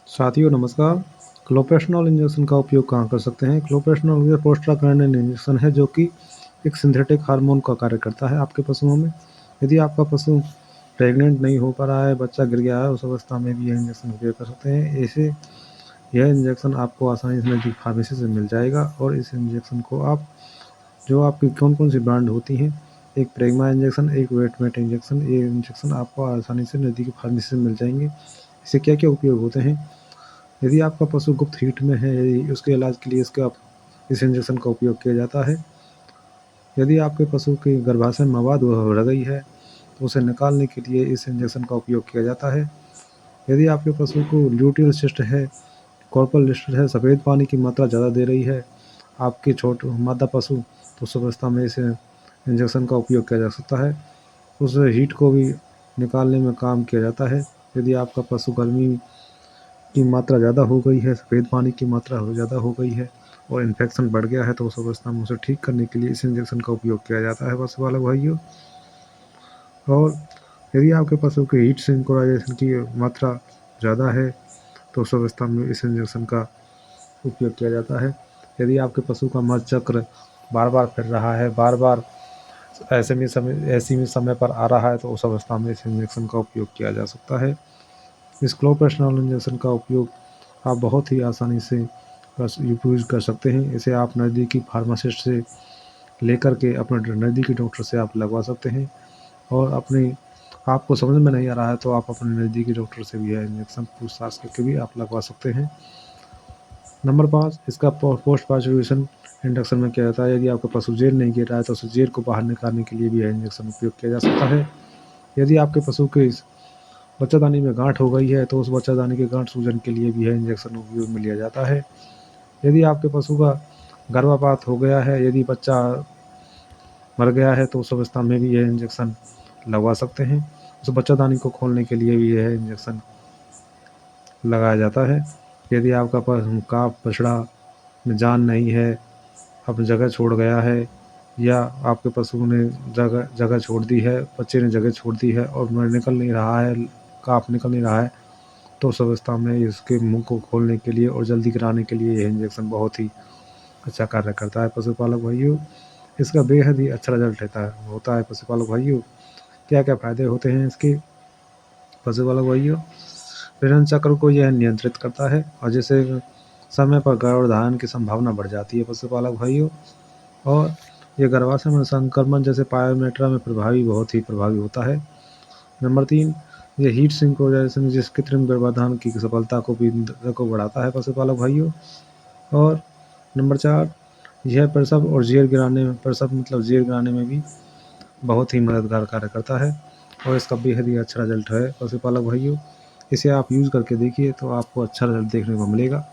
साथियों नमस्कार। क्लोप्रेशनॉल इंजेक्शन का उपयोग कहाँ कर सकते हैं? क्लोप्रेशनॉल ये प्रोस्टाग्लैंडिन इंजेक्शन है जो कि एक सिंथेटिक हार्मोन का कार्य करता है आपके पशुओं में। यदि आपका पशु प्रेग्नेंट नहीं हो पा रहा है, बच्चा गिर गया है, उस अवस्था में भी यह इंजेक्शन उपयोग कर सकते हैं। ऐसे यह इंजेक्शन आपको आसानी से नज़दीक फार्मेसी से मिल जाएगा और इस इंजेक्शन को आप जो आपकी कौन-कौन सी ब्रांड होती हैं, एक प्रेग्मा इंजेक्शन, एक वेटमेट इंजेक्शन, ये इंजेक्शन आपको आसानी से नज़दीकी फार्मेसी से मिल जाएँगे। इससे क्या-क्या उपयोग होते हैं? यदि आपका पशु गुप्त हीट में है, यदि उसके इलाज के लिए इसका इस इंजेक्शन का उपयोग किया जाता है। यदि आपके पशु की गर्भाशय में मवाद रह गई है, तो उसे निकालने के लिए इस इंजेक्शन का उपयोग किया जाता है। यदि आपके पशु को ल्यूटियल सिस्ट है, कॉर्पल लिस्टर है, सफ़ेद पानी की मात्रा ज़्यादा दे रही है, आपके मादा पशु, तो उस अवस्था में इस इंजेक्शन का उपयोग किया जा सकता है। उस हीट को भी निकालने में काम किया जाता है। यदि आपका पशु गर्मी की मात्रा ज़्यादा हो गई है, सफ़ेद पानी की मात्रा ज़्यादा हो गई है और इन्फेक्शन बढ़ गया है, तो उस अवस्था में उसे ठीक करने के लिए इस इंजेक्शन का उपयोग किया जाता है पशुपालक भाइयों। और यदि आपके पशु के हीट सिंक्रोनाइजेशन की मात्रा ज़्यादा है, तो उस अवस्था में इस इंजेक्शन का उपयोग किया जाता है। यदि आपके पशु का मल चक्र बार-बार फिर रहा है, बार-बार ऐसे में समय पर आ रहा है, तो उस अवस्था में इस इंजेक्शन का उपयोग किया जा सकता है। इस क्लोप्रेशनॉल इंजेक्शन का उपयोग आप बहुत ही आसानी से यूज़ कर सकते हैं। इसे आप नज़दीकी फार्मासिस्ट से लेकर के अपने नज़दीकी डॉक्टर से आप लगवा सकते हैं और आपको समझ में नहीं आ रहा है तो आप अपने नज़दीकी डॉक्टर से भी यह इंजेक्शन पूछताछ करके भी आप लगवा सकते हैं। नंबर 5 इसका पोस्ट पास्चुरेशन इंडक्शन में क्या होता है, यदि आपका पशु जेल नहीं गिर रहा है तो उस जेल को बाहर निकालने के लिए भी यह इंजेक्शन उपयोग किया जा सकता है। यदि आपके पशु के बच्चादानी में गांठ हो गई है तो उस बच्चादानी के गांठ सूजन के लिए भी यह इंजेक्शन उपयोग में लिया जाता है। यदि आपके पशु का गर्भपात हो गया है, यदि बच्चा मर गया है तो उस अवस्था में भी यह इंजेक्शन लगवा सकते हैं। उस बच्चादानी को खोलने के लिए भी यह इंजेक्शन लगाया जाता है। यदि आपका बछड़ा में जान नहीं है, अपनी जगह छोड़ गया है या आपके पशु ने जगह छोड़ दी है, बच्चे ने जगह छोड़ दी है और निकल नहीं रहा है, काफ निकल नहीं रहा है, तो उस अवस्था में इसके मुंह को खोलने के लिए और जल्दी कराने के लिए यह इंजेक्शन बहुत ही अच्छा कार्य करता है पशुपालक भाइयों। इसका बेहद ही अच्छा रिजल्ट होता है पशुपालक भाइयों। क्या क्या फ़ायदे होते हैं इसके पशुपालक भाइयों? प्रजनन चक्र को यह नियंत्रित करता है और जिससे समय पर गर्भधारण की संभावना बढ़ जाती है पशुपालक भाइयों। और ये गर्भाशय में संक्रमण जैसे पायोमेट्रा में बहुत ही प्रभावी होता है। नंबर 3 ये हीट सिंक्रोनाइजेशन जिस कृत्रिम गर्भाधान की सफलता को बढ़ाता है पशुपालक भाइयों। और नंबर 4 यह प्रसव मतलब ज़ेर गिराने में भी बहुत ही मददगार कार्य करता है और इसका बेहद ही अच्छा रिजल्ट है पशुपालक भाइयों। इसे आप यूज़ करके देखिए तो आपको अच्छा रिजल्ट देखने को मिलेगा।